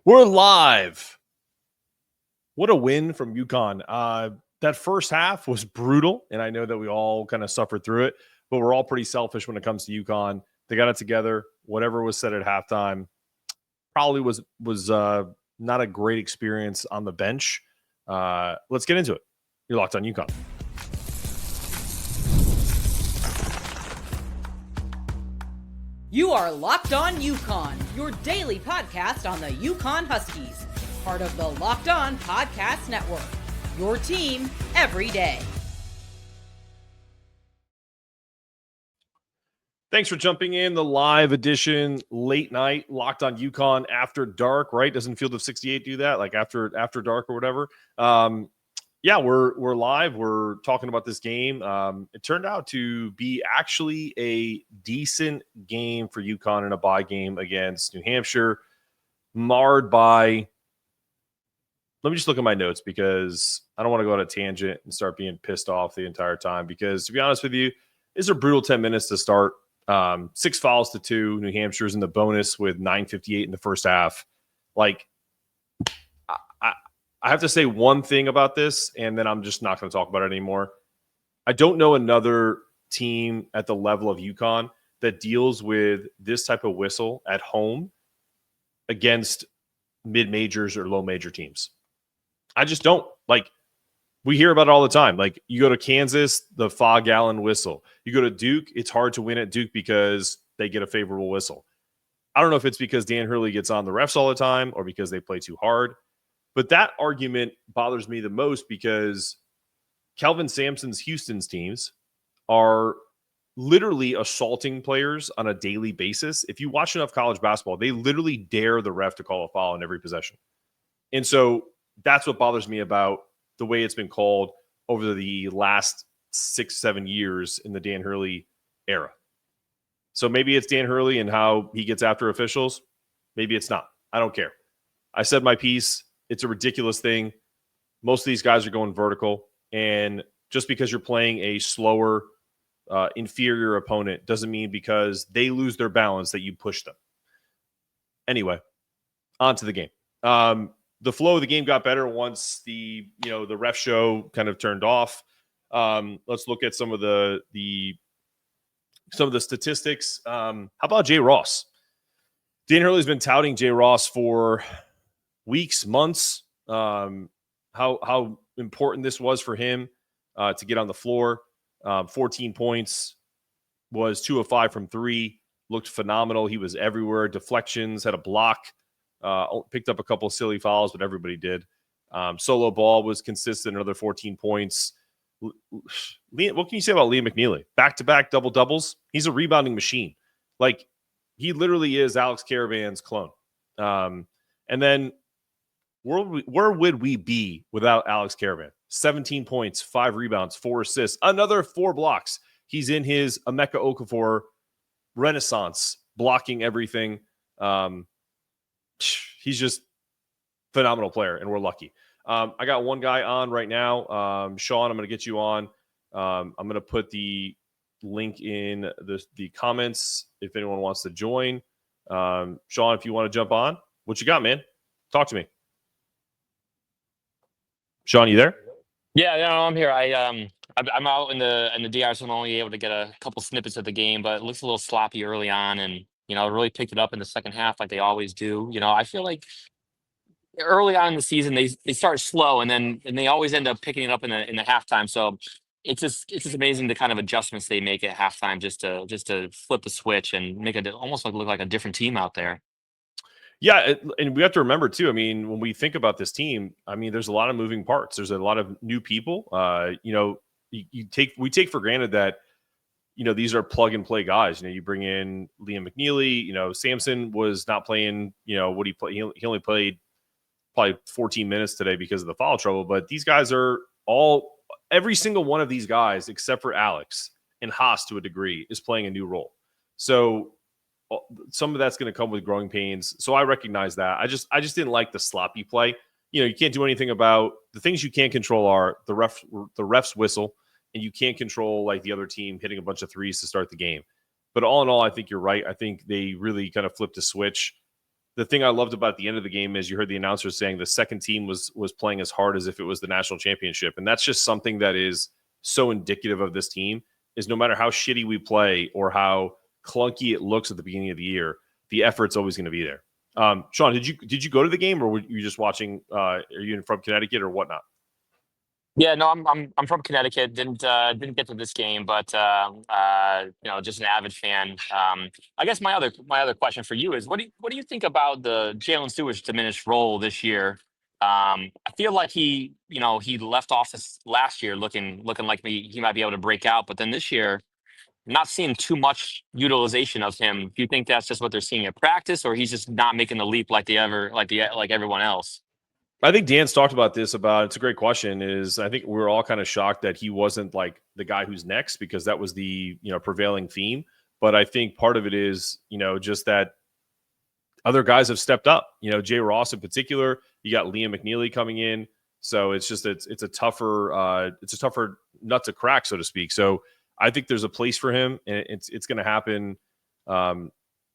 We're live. What a win from UConn. That first half was brutal, and I know that we all kind of suffered through it, but we're all pretty selfish when it comes to UConn. They got it together. Whatever was said at halftime probably was not a great experience on the bench. Let's get into it. You're locked on UConn. You are Locked On UConn, your daily podcast on the UConn Huskies, part of the Locked On Podcast Network, your team every day. Thanks for jumping in the live edition, late night, Locked On UConn after dark, right? Doesn't Field of 68 do that, like after dark or whatever? Yeah, we're live. We're talking about this game. It turned out to be actually a decent game for UConn in a bye game against New Hampshire, marred by. Let me just look at my notes because I don't want to go on a tangent and start being pissed off the entire time. Because to be honest with you, it's a brutal 10 minutes to start. 6 fouls to 2. New Hampshire's in the bonus with 9:58 in the first half. Like, I have to say one thing about this, and then I'm just not going to talk about it anymore. I don't know another team at the level of UConn that deals with this type of whistle at home against mid-majors or low-major teams. I just don't. Like, we hear about it all the time. Like, you go to Kansas, the Fog Allen whistle. You go to Duke, it's hard to win at Duke because they get a favorable whistle. I don't know if it's because Dan Hurley gets on the refs all the time or because they play too hard. But that argument bothers me the most because Kelvin Sampson's Houston's teams are literally assaulting players on a daily basis. If you watch enough college basketball, they literally dare the ref to call a foul in every possession. And so that's what bothers me about the way it's been called over the last 6-7 years in the Dan Hurley era. So maybe it's Dan Hurley and how he gets after officials. Maybe it's not. I don't care. I said my piece. It's a ridiculous thing. Most of these guys are going vertical. And just because you're playing a slower, inferior opponent doesn't mean because they lose their balance that you push them. Anyway, on to the game. The flow of the game got better once the ref show kind of turned off. Let's look at some of the statistics. How about Jay Ross? Dan Hurley's been touting Jay Ross for weeks, months, how important this was for him to get on the floor. 14 points, was 2 of 5 from 3, looked phenomenal. He was everywhere. Deflections, had a block, picked up a couple of silly fouls, but everybody did. Solo ball was consistent, another 14 points. What can you say about Liam McNeeley? Back-to-back double-doubles. He's a rebounding machine. Like, he literally is Alex Karaban's clone. And then where would we be without Alex Karaban? 17 points, 5 rebounds, 4 assists, another 4 blocks. He's in his Emeka Okafor renaissance, blocking everything. He's just phenomenal player, and we're lucky. I got one guy on right now. Sean, I'm going to get you on. I'm going to put the link in the comments if anyone wants to join. Sean, if you want to jump on, what you got, man? Talk to me. Sean, you there? Yeah, no, I'm here. I'm out in the DR, so I'm only able to get a couple snippets of the game, but it looks a little sloppy early on, and really picked it up in the second half like they always do. I feel like early on in the season they start slow, and they always end up picking it up in the halftime. So it's just amazing the kind of adjustments they make at halftime just to flip the switch and make it almost look like a different team out there. Yeah, and we have to remember, too, I mean, when we think about this team, I mean, there's a lot of moving parts. There's a lot of new people. We take for granted that, these are plug-and-play guys. You bring in Liam McNeeley. Sampson was not playing, what he played. He only played probably 14 minutes today because of the foul trouble. But these guys are every single one of these guys, except for Alex and Haas to a degree, is playing a new role. So some of that's going to come with growing pains. So I recognize that. I just didn't like the sloppy play. You can't do anything about the things you can't control are the ref's whistle, and you can't control like the other team hitting a bunch of threes to start the game. But all in all, I think you're right. I think they really kind of flipped a switch. the thing I loved about the end of the game is you heard the announcer saying the second team was playing as hard as if it was the national championship. And that's just something that is so indicative of this team, is no matter how shitty we play or how clunky it looks at the beginning of the year, the effort's always going to be there. Sean, did you go to the game, or were you just watching? Are you from Connecticut or whatnot? Yeah, no, I'm from Connecticut. Didn't get to this game, but just an avid fan. I guess my other question for you is, what do you think about the Jalen Stewart's diminished role this year? I feel like he left off this last year looking like he might be able to break out, but then this year, not seeing too much utilization of him. Do you think that's just what they're seeing at practice, or he's just not making the leap like everyone else? I think Dan's talked about this. It's a great question. I think we're all kind of shocked that he wasn't like the guy who's next, because that was the prevailing theme. But I think part of it is just that other guys have stepped up. Jay Ross in particular. You got Liam McNeeley coming in, so it's a tougher nut to crack, so to speak. So I think there's a place for him, and it's going to happen. Down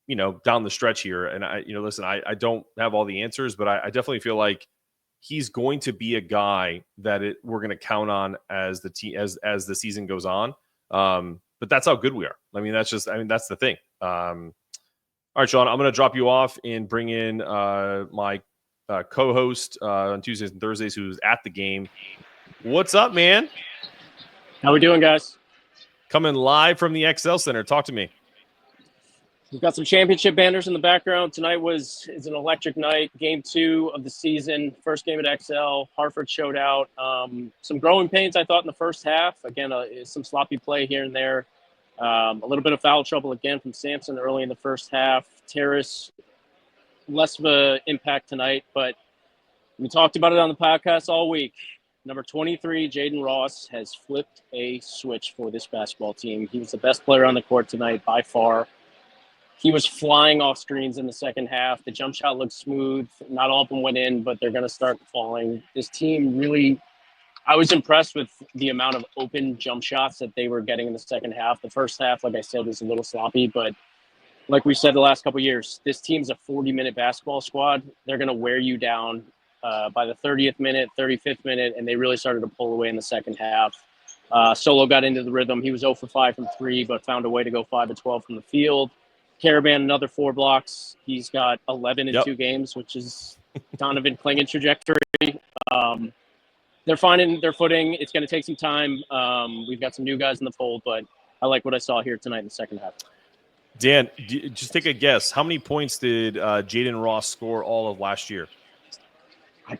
the stretch here. And I don't have all the answers, but I definitely feel like he's going to be a guy that we're going to count on as the season goes on. But that's how good we are. That's the thing. All right, Sean, I'm going to drop you off and bring in my co-host on Tuesdays and Thursdays, who's at the game. What's up, man? How we doing, guys? Coming live from the XL Center. Talk to me. We've got some championship banners in the background. Tonight is an electric night. Game 2 of the season. First game at XL. Hartford showed out. Some growing pains, I thought, in the first half. Again, some sloppy play here and there. A little bit of foul trouble again from Sampson early in the first half. Tarris, less of an impact tonight, but we talked about it on the podcast all week. Number 23, Jayden Ross, has flipped a switch for this basketball team. He was the best player on the court tonight by far. He was flying off screens in the second half. The jump shot looked smooth. Not all of them went in, but they're going to start falling. This team really – I was impressed with the amount of open jump shots that they were getting in the second half. The first half, like I said, was a little sloppy, but like we said the last couple of years, this team's a 40-minute basketball squad. They're going to wear you down by the 30th minute, 35th minute, and they really started to pull away in the second half. Solo got into the rhythm. He was 0 for 5 from 3, but found a way to go 5 of 12 from the field. Karaban, another 4 blocks. He's got 11 in 2 games, which is Donovan Klingen's trajectory. They're finding their footing. It's going to take some time. We've got some new guys in the fold, but I like what I saw here tonight in the second half. Dan, just take a guess. How many points did Jayden Ross score all of last year? I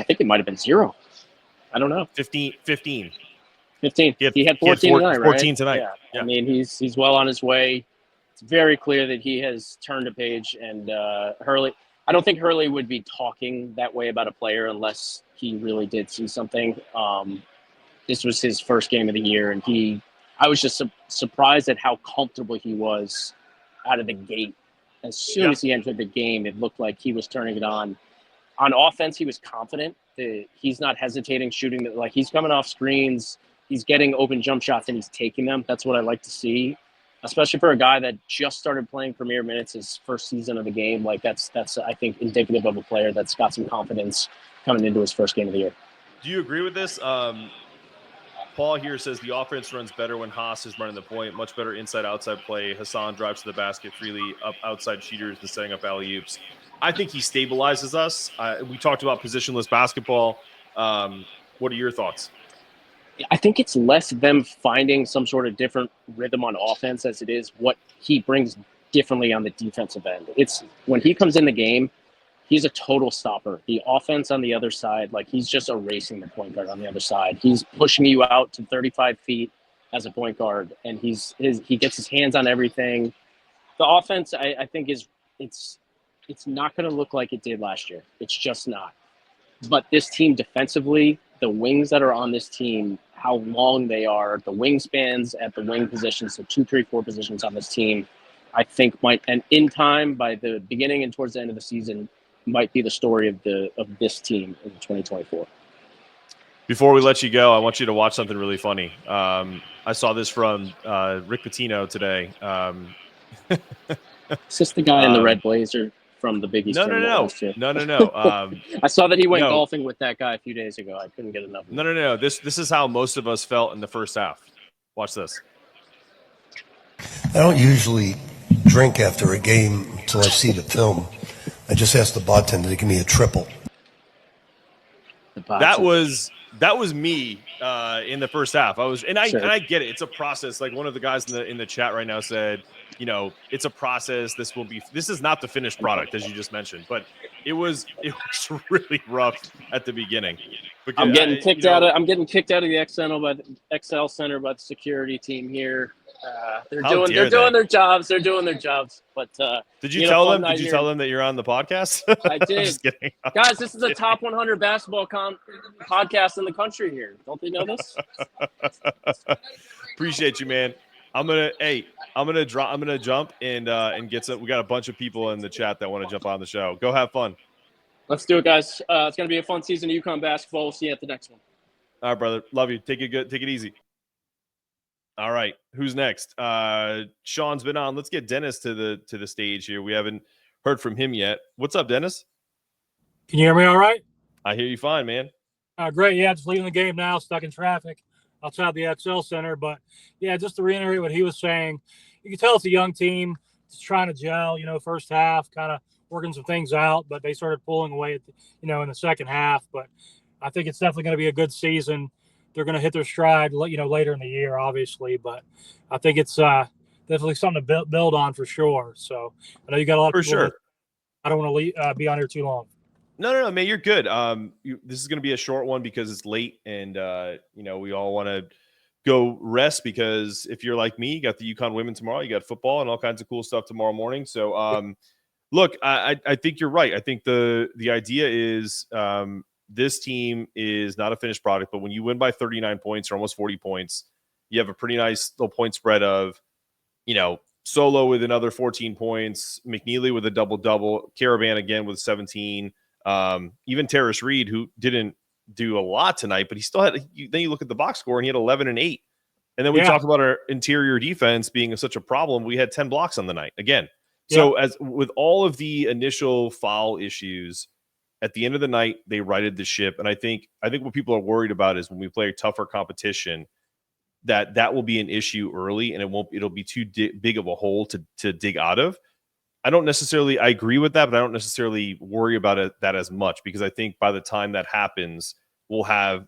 think it might have been 0. I don't know. 15. 15. He had 14 tonight, right? 14 tonight. Yeah. I mean, he's well on his way. It's very clear that he has turned a page, and Hurley. I don't think Hurley would be talking that way about a player unless he really did see something. This was his first game of the year, and I was just surprised at how comfortable he was out of the gate. As soon as he entered the game, it looked like he was turning it on. On offense, he was confident. He's not hesitating shooting. Like, he's coming off screens. He's getting open jump shots, and he's taking them. That's what I like to see, especially for a guy that just started playing premier minutes his first season of the game. Like, that's I think, indicative of a player that's got some confidence coming into his first game of the year. Do you agree with this? Paul here says the offense runs better when Haas is running the point. Much better inside-outside play. Hassan drives to the basket freely, up outside cheaters to setting up alley-oops. I think he stabilizes us. We talked about positionless basketball. What are your thoughts? I think it's less them finding some sort of different rhythm on offense as it is what he brings differently on the defensive end. It's when he comes in the game, he's a total stopper. The offense on the other side, like, he's just erasing the point guard on the other side. He's pushing you out to 35 feet as a point guard, and he gets his hands on everything. The offense, I think, it's not going to look like it did last year. It's just not. But this team defensively, the wings that are on this team, how long they are, the wingspans at the wing positions, so 2, 3, 4 positions on this team, I think might, and in time, by the beginning and towards the end of the season, might be the story of this team in 2024. Before we let you go, I want you to watch something really funny. I saw this from Rick Pitino today. Is this the guy in the red blazer? from the Big East No. tournament last year. No. I saw that he went No. golfing with that guy a few days ago. I couldn't get enough of it. No. This is how most of us felt in the first half. Watch this. I don't usually drink after a game until I see the film. I just asked the bartender to give me a triple. That was me in the first half. I get it. It's a process. Like one of the guys in the chat right now said, it's a process. This is not the finished product, as you just mentioned, but it was really rough at the beginning. Because, I'm getting kicked out of the XL Center by the security team here. They're doing their jobs. They're doing their jobs. But did you tell them? Did you tell them that you're on the podcast? I did. I'm just kidding. Guys, this is the top 100 basketball podcast in the country here. Don't they know this? Appreciate you, man. I'm gonna jump and get some. We got a bunch of people in the chat that want to jump on the show. Go have fun. Let's do it, guys. It's gonna be a fun season of UConn basketball. We'll see you at the next one. All right, brother. Love you. Take it easy. All right. Who's next? Sean's been on. Let's get Dennis to the stage here. We haven't heard from him yet. What's up, Dennis? Can you hear me all right? I hear you fine, man. Great. Yeah, just leaving the game now, stuck in traffic outside the XL Center. But, yeah, just to reiterate what he was saying, you can tell it's a young team. Just trying to gel, first half, kind of working some things out. But they started pulling away, in the second half. But I think it's definitely going to be a good season. They're going to hit their stride, later in the year, obviously. But I think it's definitely something to build on for sure. So I know you got a lot of people. For sure. I don't want to be on here too long. No, man, you're good. This is going to be a short one because it's late, and we all want to go rest because if you're like me, you got the UConn women tomorrow, you got football and all kinds of cool stuff tomorrow morning. So, look, I think you're right. I think the idea is this team is not a finished product, but when you win by 39 points or almost 40 points, you have a pretty nice little point spread of, Solo with another 14 points, McNeeley with a double-double, Karaban again with 17. Even Tarris Reed, who didn't do a lot tonight, but he still had. Then you look at the box score, and he had 11 and 8. And then we talk about our interior defense being such a problem. We had 10 blocks on the night again. So as with all of the initial foul issues, at the end of the night they righted the ship. And I think what people are worried about is when we play a tougher competition, that will be an issue early, and it'll be too big of a hole to dig out of. I agree with that, but I don't necessarily worry about that as much because I think by the time that happens, we'll have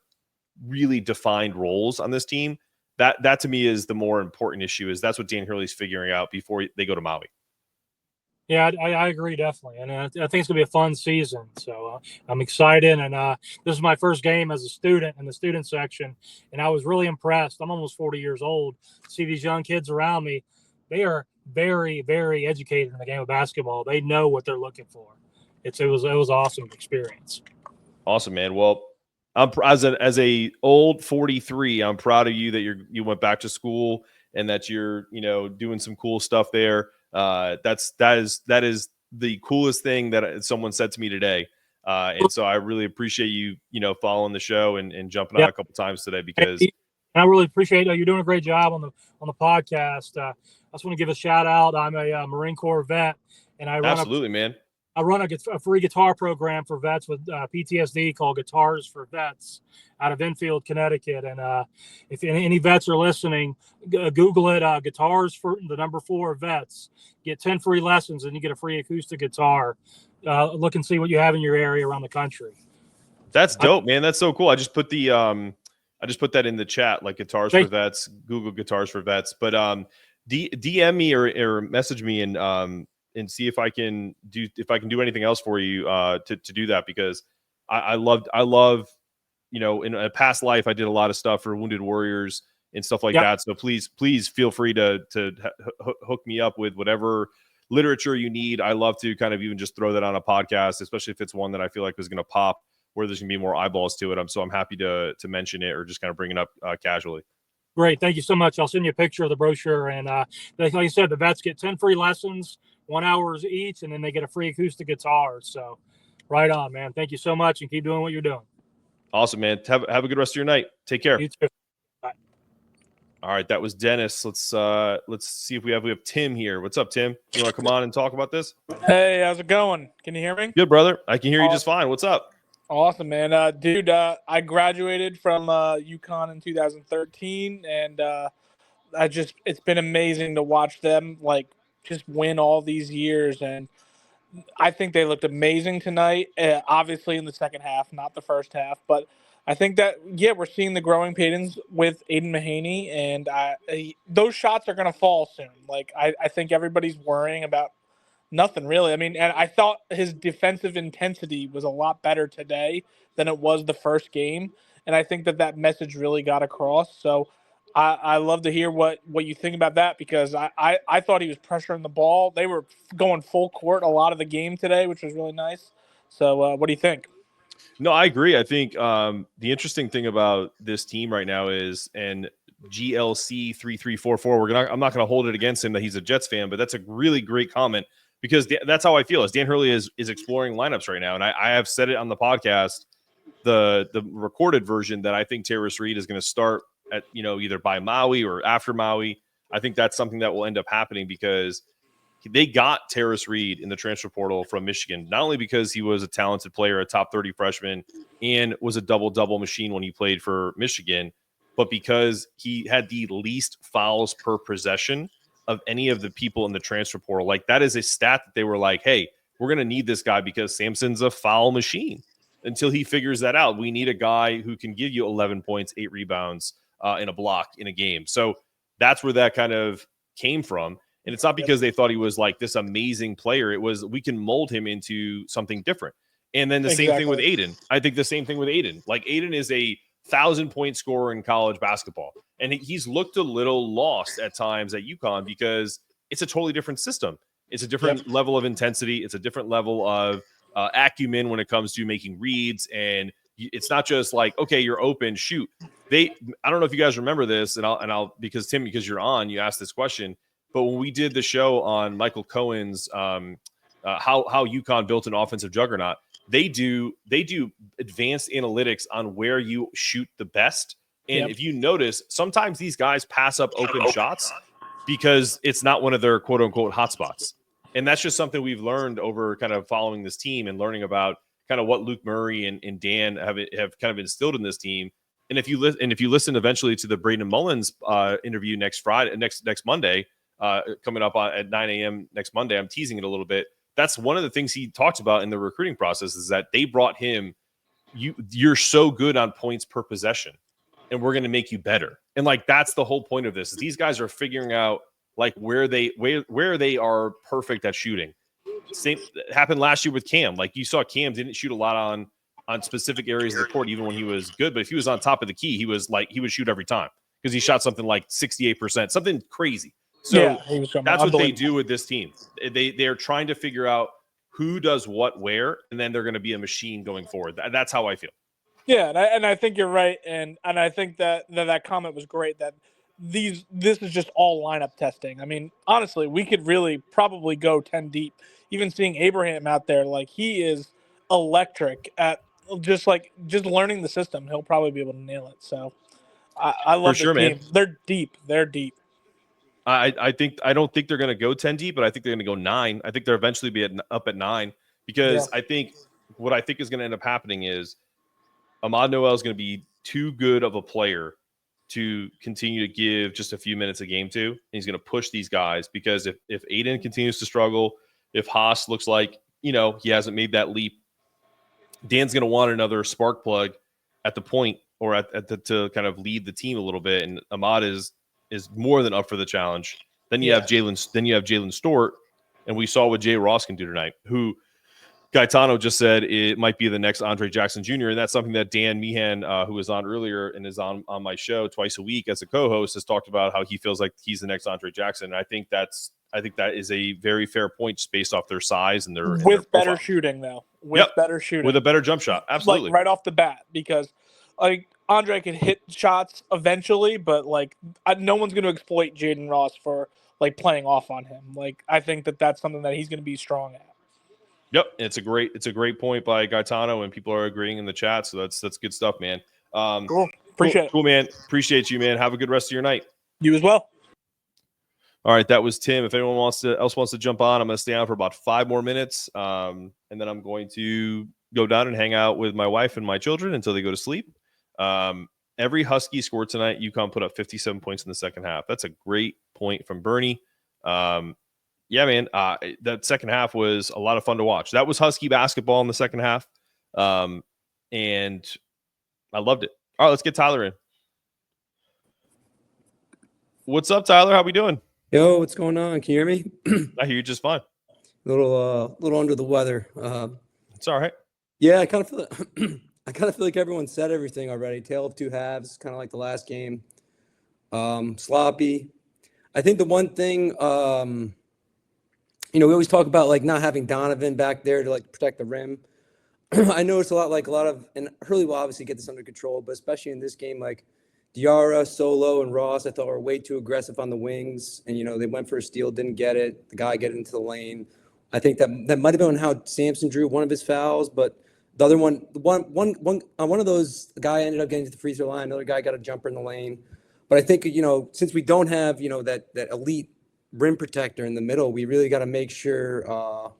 really defined roles on this team. That to me is the more important issue. Is that's what Dan Hurley's figuring out before they go to Maui. Yeah, I agree definitely, and I think it's gonna be a fun season. So I'm excited, and this is my first game as a student in the student section, and I was really impressed. I'm almost 40 years old. See these young kids around me; they are very, very educated in the game of basketball. They know what they're looking for. It was an awesome experience. Awesome, man. Well, I'm as a old 43. I'm proud of you that you went back to school and that you're doing some cool stuff there. That is the coolest thing that someone said to me today. And so I really appreciate you following the show and jumping on a couple times today because I really appreciate it. You're doing a great job on the podcast. I just want to give a shout out. I'm a Marine Corps vet, and I run a free guitar program for vets with PTSD called Guitars for Vets out of Enfield, Connecticut. And if any vets are listening, Google it, Guitars for the number 4 Vets. Get 10 free lessons and you get a free acoustic guitar. Look and see what you have in your area around the country. That's dope, man. That's so cool. I just put that in the chat, like Guitars for Vets, Google Guitars for Vets. But DM me or message me and see if I can do anything else for you to do that because I love in a past life I did a lot of stuff for Wounded Warriors and stuff like that. So please feel free to hook me up with whatever literature you need. I love to kind of even just throw that on a podcast, especially if it's one that I feel like is going to pop where there's going to be more eyeballs to it. So I'm happy to mention it or just kind of bring it up casually. Great. Thank you so much. I'll send you a picture of the brochure. And like you said, the vets get 10 free lessons, 1 hour each, and then they get a free acoustic guitar. So right on, man. Thank you so much and keep doing what you're doing. Awesome, man. Have a good rest of your night. Take care. You too. Bye. All right, that was Dennis. Let's see if we have Tim here. What's up, Tim? You want to come on and talk about this? Hey, how's it going? Can you hear me? Good, brother. I can hear you just fine. What's up? Awesome, man. Dude, I graduated from UConn in 2013, and it's been amazing to watch them just win all these years, and I think they looked amazing tonight. Obviously in the second half, not the first half, but I think that we're seeing the growing pains with Aiden Mahaney, and those shots are going to fall soon. I think everybody's worrying about nothing really. I mean, and I thought his defensive intensity was a lot better today than it was the first game, and I think that message really got across. So I love to hear what you think about that, because I thought he was pressuring the ball. They were going full court a lot of the game today, which was really nice. So what do you think? No, I agree. I think the interesting thing about this team right now is, and GLC 3344. I'm not going to hold it against him that he's a Jets fan, but that's a really great comment, because that's how I feel. As Dan Hurley is exploring lineups right now, and I have said it on the podcast, the recorded version, that I think Tarris Reed is going to start at either by Maui or after Maui. I think that's something that will end up happening, because they got Tarris Reed in the transfer portal from Michigan, not only because he was a talented player, a top 30 freshman, and was a double-double machine when he played for Michigan, but because he had the least fouls per possession of any of the people in the transfer portal. Like, that is a stat that they were like, hey, we're going to need this guy because Samson's a foul machine. Until he figures that out, we need a guy who can give you 11 points, 8 rebounds, in a block in a game. So that's where that kind of came from. And it's not because they thought he was like this amazing player. It was, we can mold him into something different. And then the same thing with Aiden. I think the same thing with Aiden. Like, Aiden is a 1,000-point scorer in college basketball. And he's looked a little lost at times at UConn, because it's a totally different system. It's a different level of intensity. It's a different level of acumen when it comes to making reads. And it's not just like, okay, you're open, shoot. I don't know if you guys remember this, and I'll because Tim, because you're on, you asked this question. But when we did the show on Michael Cohen's how UConn built an offensive juggernaut, they do advanced analytics on where you shoot the best. And if you notice, sometimes these guys pass up open shots because it's not one of their quote unquote hotspots. And that's just something we've learned over kind of following this team and learning about kind of what Luke Murray and Dan have kind of instilled in this team. And if you listen eventually to the Braden Mullins interview next Monday, coming up at 9 a.m. next Monday, I'm teasing it a little bit. That's one of the things he talked about in the recruiting process, is that they brought him, you're so good on points per possession, and we're going to make you better. And like, that's the whole point of this, is these guys are figuring out like where they are perfect at shooting. Same happened last year with Cam. Like, you saw Cam didn't shoot a lot on specific areas of the court, even when he was good. But if he was on top of the key, he would shoot every time, because he shot something like 68%, something crazy. So that's what they do with this team. They're trying to figure out who does what where, and then they're going to be a machine going forward. That's how I feel. Yeah, and I think you're right, and I think that comment was great, that this is just all lineup testing. I mean, honestly, we could really probably go 10 deep. Even seeing Abraham out there, like, he is electric at just learning the system. He'll probably be able to nail it. So I love the team. Man. They're deep. I don't think they're going to go 10 deep, but I think they're going to go 9. I think they'll eventually be up at 9, because I think what I think is going to end up happening is Ahmad Noel is going to be too good of a player to continue to give just a few minutes a game to. And he's going to push these guys, because if Aiden continues to struggle, if Haas looks like, he hasn't made that leap, Dan's going to want another spark plug at the point, or to kind of lead the team a little bit. And Ahmad is more than up for the challenge. Then you have Jalen Stewart, and we saw what Jay Ross can do tonight, who Gaetano just said it might be the next Andre Jackson Jr. And that's something that Dan Meehan, who was on earlier and is on my show twice a week as a co-host, has talked about how he feels like he's the next Andre Jackson. And I think that is a very fair point, just based off their size and their better shooting, though. Better shooting, with a better jump shot, absolutely, right off the bat, because Andre can hit shots eventually, but no one's going to exploit Jayden Ross for playing off on him. I think that's something that he's going to be strong at. Yep, it's a great point by Gaetano, and people are agreeing in the chat, so that's good stuff, man. Cool. Appreciate it. Cool, man. Appreciate you, man. Have a good rest of your night. You as well. All right, that was Tim. If anyone else wants to jump on, I'm going to stay on for about 5 more minutes, and then I'm going to go down and hang out with my wife and my children until they go to sleep. Every Husky scored tonight. UConn put up 57 points in the second half. That's a great point from Bernie. Yeah, man, that second half was a lot of fun to watch. That was Husky basketball in the second half, and I loved it. All right, let's get Tyler in. What's up, Tyler? How we doing? Yo, what's going on? Can you hear me? I hear you just fine. Little under the weather. It's all right. Yeah, I kind of feel like everyone said everything already. Tale of two halves, kind of like the last game. Sloppy. I think the one thing, we always talk about like not having Donovan back there to like protect the rim. I noticed a lot of, and Hurley will obviously get this under control, but especially in this game, like Diarra, Solo, and Ross, I thought were way too aggressive on the wings. And, they went for a steal, didn't get it. The guy get into the lane. I think that might have been how Sampson drew one of his fouls, but the other one of those, the guy ended up getting to the free throw line. Another guy got a jumper in the lane. But I think, since we don't have, that elite rim protector in the middle, we really got to make sure,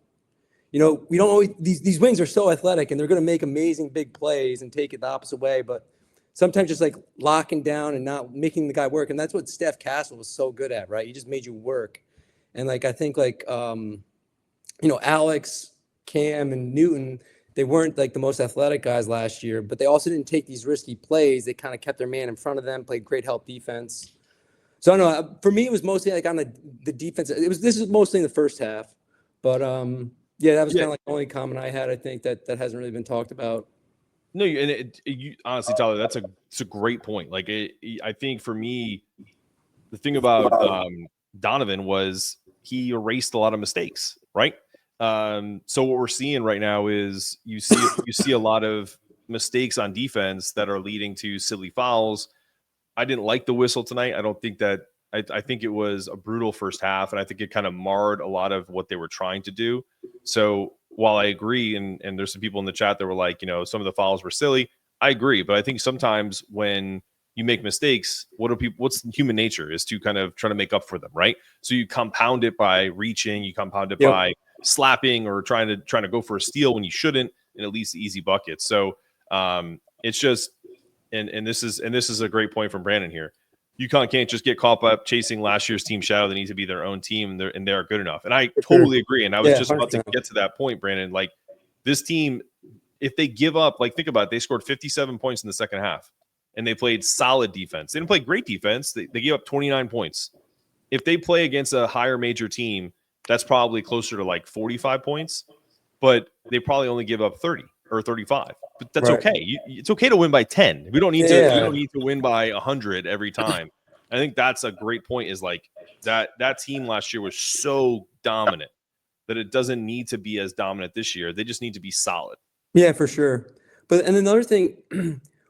we don't always, these wings are so athletic and they're going to make amazing big plays and take it the opposite way. But sometimes just like locking down and not making the guy work. And that's what Steph Castle was so good at, right? He just made you work. And like, I think like, Alex, Cam, and Newton, they weren't like the most athletic guys last year, but they also didn't take these risky plays. They kind of kept their man in front of them, played great help defense. So I don't know. For me, it was mostly like on the defense. This is mostly in the first half, but yeah, that was kind of like the only comment I had. I think that hasn't really been talked about. No, you honestly, Tyler, that's a great point. Like, I think for me, the thing about Donovan was he erased a lot of mistakes, right? So what we're seeing right now is you see a lot of mistakes on defense that are leading to silly fouls. I didn't like the whistle tonight. I don't think that. I think it was a brutal first half, and I think it kind of marred a lot of what they were trying to do. So while I agree, and there's some people in the chat that were like, some of the fouls were silly. I agree, but I think sometimes when you make mistakes, what's human nature is to kind of try to make up for them, right? So you compound it by reaching, you compound it by slapping or trying to go for a steal when you shouldn't, and at least the easy buckets. So it's just, and this is a great point from Brandon here. UConn can't just get caught up chasing last year's team shadow. They need to be their own team, and they are good enough. And I totally agree. And I was just about to get to that point, Brandon. Like, this team, if they give up, like, think about it, they scored 57 points in the second half, and they played solid defense. They didn't play great defense. They gave up 29 points. If they play against a higher major team, that's probably closer to like 45 points, but they probably only give up 30 or 35. But that's okay. It's okay to win by 10. We don't need to. We don't need to win by 100 every time. I think that's a great point. Is like that team last year was so dominant that it doesn't need to be as dominant this year. They just need to be solid. Yeah, for sure. But and another thing,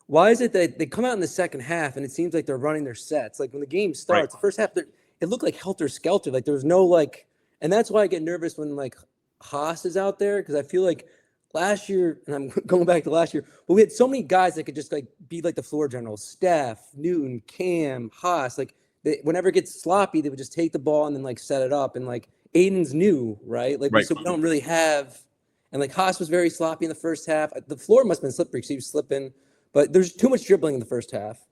why is it that they come out in the second half and it seems like they're running their sets? Like when the game starts, the first half, it looked like helter skelter. Like there was no like, and that's why I get nervous when like Haas is out there, because I feel like last year, and I'm going back to last year, but we had so many guys that could just like be like the floor generals: Steph, Newton, Cam, Haas. Like whenever it gets sloppy, they would just take the ball and then like set it up. And like Aiden's new, right? Like so we don't really have. And like Haas was very sloppy in the first half. The floor must have been slippery because he was slipping. But there's too much dribbling in the first half.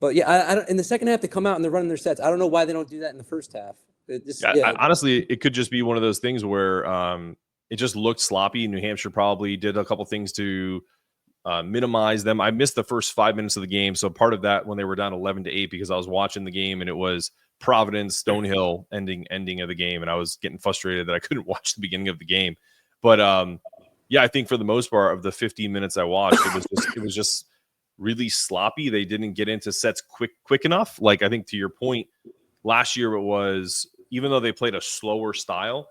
But yeah, I don't, in the second half they come out and they're running their sets. I don't know why they don't do that in the first half. Honestly, it could just be one of those things where it just looked sloppy. New Hampshire probably did a couple things to minimize them. I missed the first 5 minutes of the game, so part of that when they were down 11-8 because I was watching the game and it was Providence Stonehill ending of the game, and I was getting frustrated that I couldn't watch the beginning of the game. But yeah, I think for the most part of the 15 minutes I watched, it was just really sloppy. They didn't get into sets quick enough. Like I think to your point, last year it was, even though they played a slower style,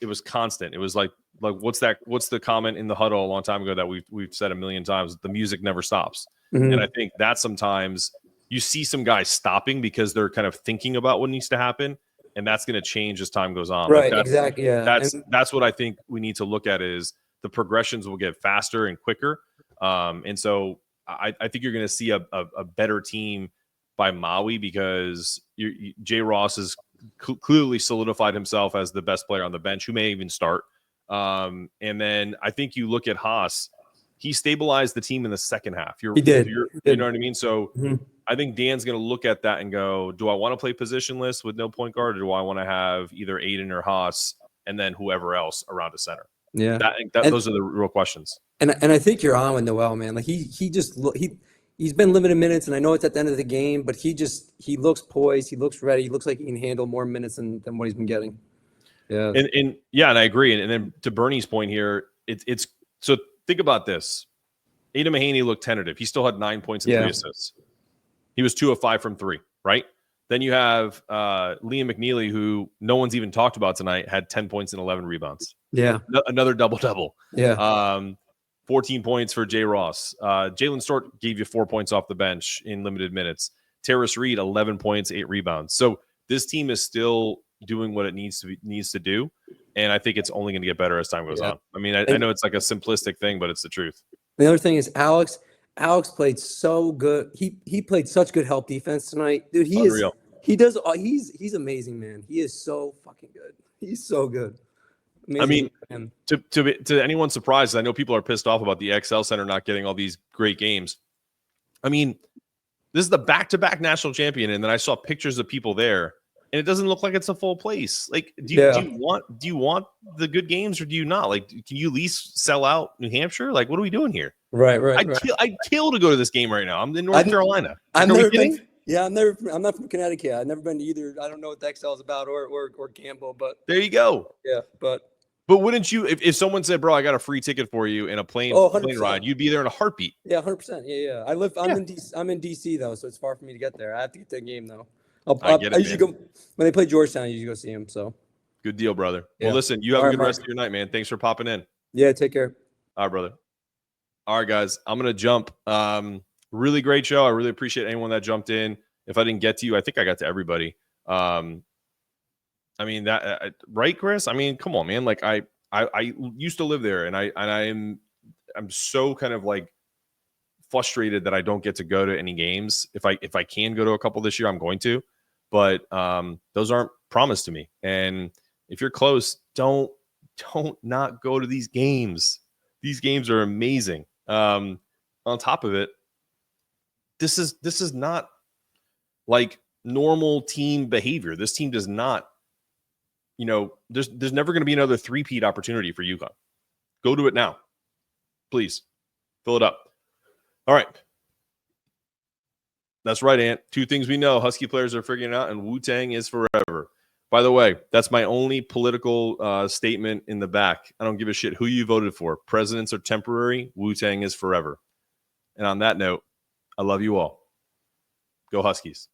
it was constant. It was like what's the comment in the huddle a long time ago that we've said a million times? The music never stops. Mm-hmm. And I think that sometimes you see some guys stopping because they're kind of thinking about what needs to happen, and that's going to change as time goes on. Right, exactly. Yeah, that's what I think we need to look at is the progressions will get faster and quicker. And so I think you're going to see a better team by Maui because Jay Ross has clearly solidified himself as the best player on the bench, who may even start. And then I think you look at Haas, he stabilized the team in the second half. He did. You know what I mean? So I think Dan's going to look at that and go, do I want to play positionless with no point guard, or do I want to have either Aiden or Haas and then whoever else around the center? Yeah. Those are the real questions. And I think you're on with Noel, man. Like he's been limited minutes, and I know it's at the end of the game, but he looks poised, he looks ready, he looks like he can handle more minutes than what he's been getting. Yeah. And I agree. And then to Bernie's point here, it's so think about this. Aiden Mahaney looked tentative. He still had 9 points and 3 assists. He was 2 of 5 from 3, right? Then you have Liam McNeeley, who no one's even talked about tonight, had 10 points and 11 rebounds. Yeah. Another double-double. Yeah. 14 points for Jay Ross. Jalen Stort gave you 4 points off the bench in limited minutes. Tarris Reed, 11 points, 8 rebounds. So this team is still doing what it needs to do, and I think it's only going to get better as time goes on. I mean, I know it's like a simplistic thing, but it's the truth. The other thing is Alex played so good. He played such good help defense tonight, dude. He's amazing, man. He is so fucking good. He's so good. Amazing. I mean, to anyone's surprise, I know people are pissed off about the XL Center not getting all these great games. I mean, this is the back-to-back national champion, and then I saw pictures of people there, and it doesn't look like it's a full place. Like, do you want the good games, or do you not? Like, can you at least sell out New Hampshire? Like, what are we doing here? Right. I'd kill to go to this game right now. I'm in North Carolina. I'm not from Connecticut. I've never been to either. I don't know what the XL is about or Campbell, but there you go. Yeah, but wouldn't you, if someone said, "Bro, I got a free ticket for you in a plane ride," you'd be there in a heartbeat? Yeah, 100%. Yeah. I'm in DC though, so it's far for me to get there. I have to get to the game though. I usually go when they play Georgetown. I usually go see them. So good deal, brother. Yeah. Well, listen, you have a good rest of your night, man. Thanks for popping in. Yeah, take care. All right, brother. All right, guys, I'm gonna jump. Really great show. I really appreciate anyone that jumped in. If I didn't get to you, I think I got to everybody. I mean that right, Chris? I mean, come on, man. Like I used to live there, and I'm so kind of like frustrated that I don't get to go to any games. If I can go to a couple this year, I'm going to, but those aren't promised to me. And if you're close, don't not go to these games. These games are amazing. On top of it, this is not like normal team behavior. This team does not, there's never going to be another three-peat opportunity for UConn. Go to it now. Please. Fill it up. All right. That's right, Ant. Two things we know. Husky players are figuring it out, and Wu-Tang is forever. By the way, that's my only political statement in the back. I don't give a shit who you voted for. Presidents are temporary. Wu-Tang is forever. And on that note, I love you all. Go Huskies.